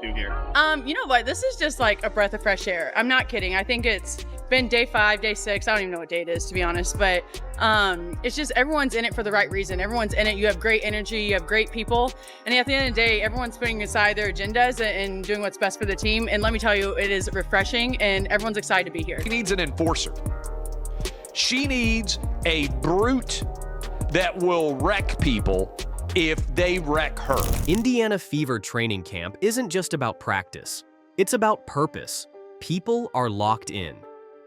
do here? You know what? This is just like a breath of fresh air. I'm not kidding. I think it's been day 5, day 6. I don't even know what day it is, to be honest. But it's just everyone's in it for the right reason. Everyone's in it. You have great energy. You have great people. And at the end of the day, everyone's putting aside their agendas and doing what's best for the team. And let me tell you, it is refreshing and everyone's excited to be here. She needs an enforcer. She needs a brute that will wreck people if they wreck her. Indiana Fever training camp isn't just about practice. It's about purpose. People are locked in.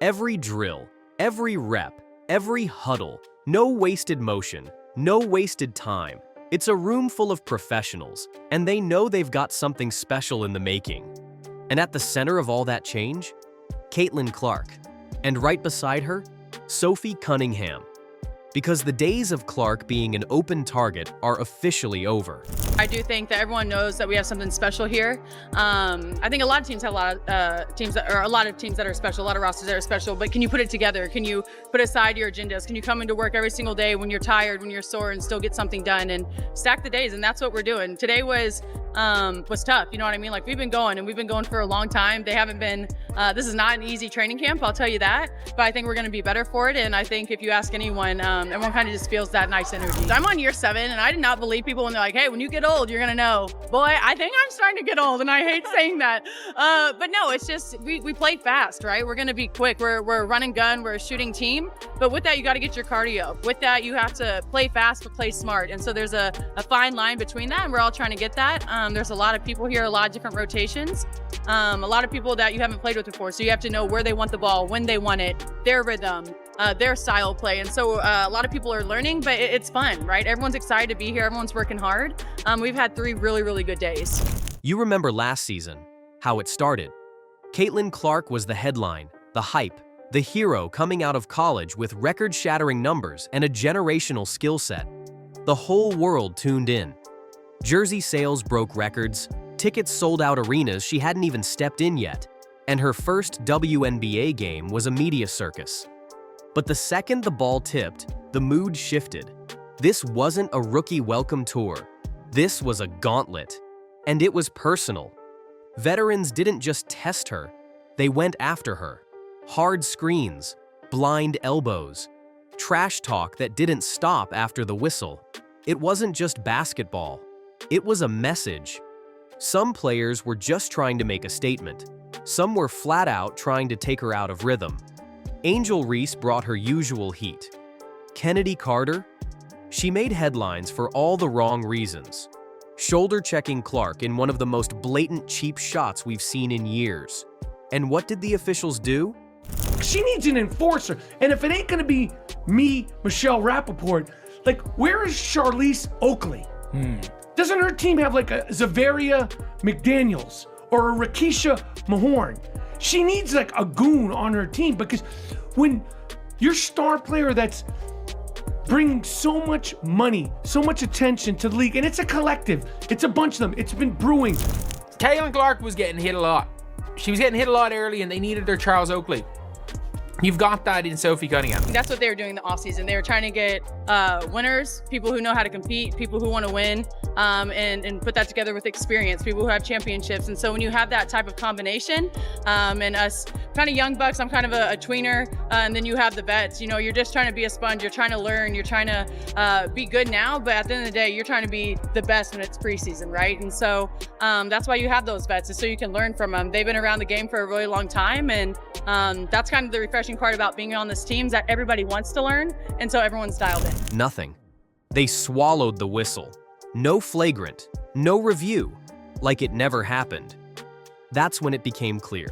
Every drill, every rep, every huddle, no wasted motion, no wasted time. It's a room full of professionals, and they know they've got something special in the making. And at the center of all that change, Caitlin Clark. And right beside her, Sophie Cunningham. Because the days of Clark being an open target are officially over. I do think that everyone knows that we have something special here. I think a lot of teams have a lot of teams that are special, a lot of rosters that are special, but can you put it together? Can you put aside your agendas? Can you come into work every single day when you're tired, when you're sore, and still get something done and stack the days? And that's what we're doing. Today was tough, you know what I mean? Like we've been going for a long time. They haven't been, this is not an easy training camp, I'll tell you that, but I think we're gonna be better for it. And I think if you ask anyone, everyone kind of just feels that nice energy. I'm on year 7 and I did not believe people when they're like, hey, when you get old, you're gonna know. Boy, I think I'm starting to get old and I hate saying that. But no, it's just, we play fast, right? We're gonna be quick. We're a run and gun, we're a shooting team. But with that, you gotta get your cardio. With that, you have to play fast, but play smart. And so there's a fine line between that, and we're all trying to get that. There's a lot of people here, a lot of different rotations, a lot of people that you haven't played with before. So you have to know where they want the ball, when they want it, their rhythm, their style of play. And so a lot of people are learning, but it's fun, right? Everyone's excited to be here. Everyone's working hard. We've had 3 really, really good days. You remember last season, how it started. Caitlin Clark was the headline, the hype, the hero coming out of college with record-shattering numbers and a generational skill set. The whole world tuned in. Jersey sales broke records, tickets sold out arenas she hadn't even stepped in yet, and her first WNBA game was a media circus. But the second the ball tipped, the mood shifted. This wasn't a rookie welcome tour. This was a gauntlet. And it was personal. Veterans didn't just test her, they went after her. Hard screens, blind elbows, trash talk that didn't stop after the whistle. It wasn't just basketball. It was a message. Some players were just trying to make a statement. Some were flat out trying to take her out of rhythm. Angel Reese brought her usual heat. Kennedy Carter? She made headlines for all the wrong reasons. Shoulder-checking Clark in one of the most blatant cheap shots we've seen in years. And what did the officials do? She needs an enforcer. And if it ain't gonna be me, Michelle Rappaport, like, where is Charlize Oakley? Doesn't her team have like a Zavaria McDaniels or a Rakisha Mahorn? She needs like a goon on her team, because when your star player that's bringing so much money, so much attention to the league, and it's a collective, it's a bunch of them, it's been brewing. Caitlin Clark was getting hit a lot. She was getting hit a lot early, and they needed their Charles Oakley. You've got that in Sophie Cunningham. That's what they were doing in the offseason. They were trying to get winners, people who know how to compete, people who want to win, and put that together with experience, people who have championships. And so when you have that type of combination, and us kind of young bucks, I'm kind of a tweener, and then you have the vets, you know, you're just trying to be a sponge, you're trying to learn, you're trying to be good now, but at the end of the day, you're trying to be the best when it's preseason, right? And so that's why you have those vets, is so you can learn from them. They've been around the game for a really long time, and that's kind of the refreshing part about being on this team, is that everybody wants to learn, and so everyone's dialed in. Nothing. They swallowed the whistle. No flagrant, no review, like it never happened. That's when it became clear.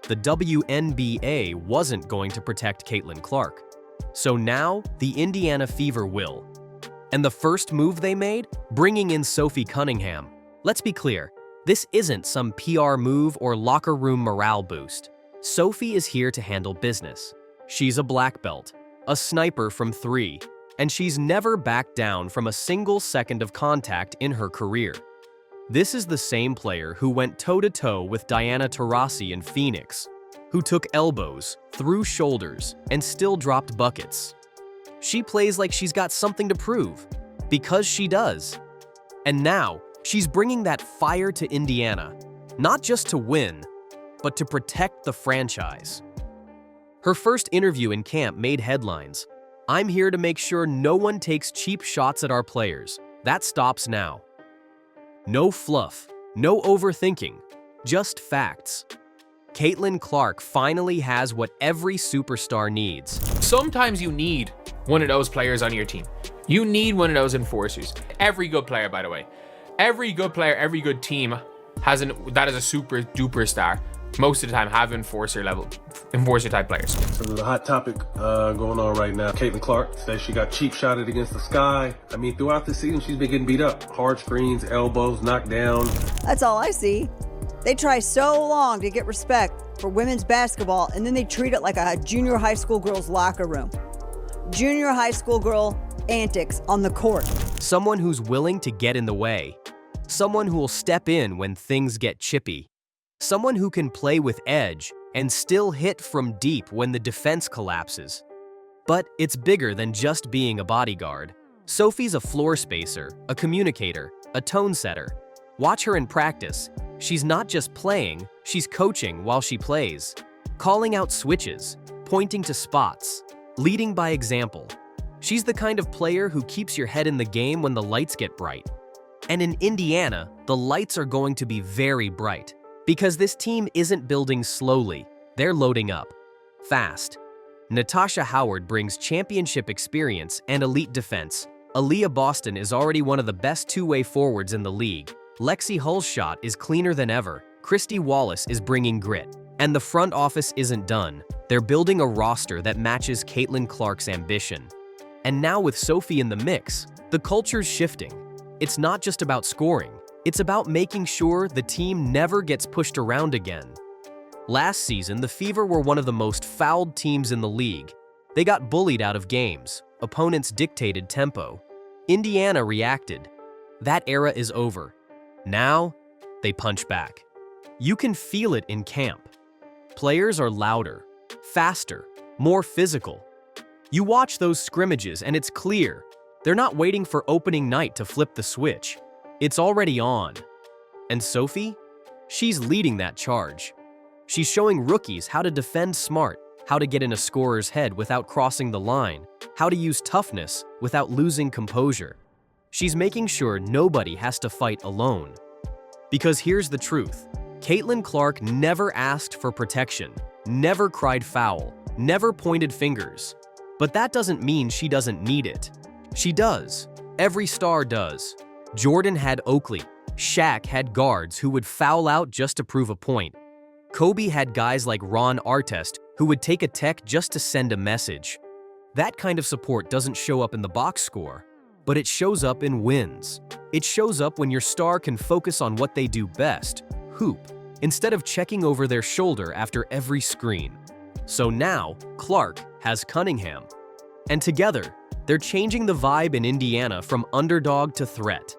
The WNBA wasn't going to protect Caitlin Clark. So now, the Indiana Fever will. And the first move they made? Bringing in Sophie Cunningham. Let's be clear, this isn't some PR move or locker room morale boost. Sophie is here to handle business. She's a black belt, a sniper from 3, and she's never backed down from a single second of contact in her career. This is the same player who went toe-to-toe with Diana Taurasi in Phoenix, who took elbows, threw shoulders, and still dropped buckets. She plays like she's got something to prove, because she does. And now, she's bringing that fire to Indiana, Not just to win, but to protect the franchise. Her first interview in camp made headlines. "I'm here to make sure no one takes cheap shots at our players. That stops now." No fluff, no overthinking, just facts. Caitlin Clark finally has what every superstar needs. Sometimes you need one of those players on your team. You need one of those enforcers. Every good player, by the way. Every good player, every good team that is a super duper star. Most of the time have enforcer type players. So there's a hot topic going on right now. Caitlin Clark says she got cheap shotted against the sky. I mean, throughout the season, she's been getting beat up. Hard screens, elbows, knocked down. That's all I see. They try so long to get respect for women's basketball, and then they treat it like a junior high school girl's locker room. Junior high school girl antics on the court. Someone who's willing to get in the way. Someone who will step in when things get chippy. Someone who can play with edge and still hit from deep when the defense collapses. But it's bigger than just being a bodyguard. Sophie's a floor spacer, a communicator, a tone setter. Watch her in practice. She's not just playing, she's coaching while she plays. Calling out switches, pointing to spots, leading by example. She's the kind of player who keeps your head in the game when the lights get bright. And in Indiana, the lights are going to be very bright. Because this team isn't building slowly, they're loading up. Fast. Natasha Howard brings championship experience and elite defense. Aaliyah Boston is already one of the best two-way forwards in the league. Lexi Hull's shot is cleaner than ever. Christy Wallace is bringing grit. And the front office isn't done. They're building a roster that matches Caitlin Clark's ambition. And now with Sophie in the mix, the culture's shifting. It's not just about scoring. It's about making sure the team never gets pushed around again. Last season, the Fever were one of the most fouled teams in the league. They got bullied out of games. Opponents dictated tempo. Indiana reacted. That era is over. Now, they punch back. You can feel it in camp. Players are louder, faster, more physical. You watch those scrimmages and it's clear. They're not waiting for opening night to flip the switch. It's already on. And Sophie? She's leading that charge. She's showing rookies how to defend smart, how to get in a scorer's head without crossing the line, how to use toughness without losing composure. She's making sure nobody has to fight alone. Because here's the truth. Caitlin Clark never asked for protection, never cried foul, never pointed fingers. But that doesn't mean she doesn't need it. She does. Every star does. Jordan had Oakley. Shaq had guards who would foul out just to prove a point. Kobe had guys like Ron Artest who would take a tech just to send a message. That kind of support doesn't show up in the box score, but it shows up in wins. It shows up when your star can focus on what they do best, hoop, instead of checking over their shoulder after every screen. So now, Clark has Cunningham. And together, they're changing the vibe in Indiana from underdog to threat.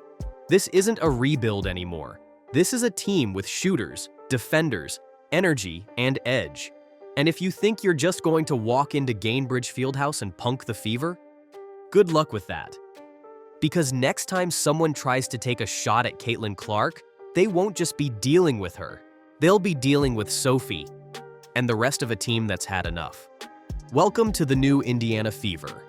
This isn't a rebuild anymore. This is a team with shooters, defenders, energy, and edge. And if you think you're just going to walk into Gainbridge Fieldhouse and punk the Fever, good luck with that. Because next time someone tries to take a shot at Caitlin Clark, they won't just be dealing with her. They'll be dealing with Sophie and the rest of a team that's had enough. Welcome to the new Indiana Fever.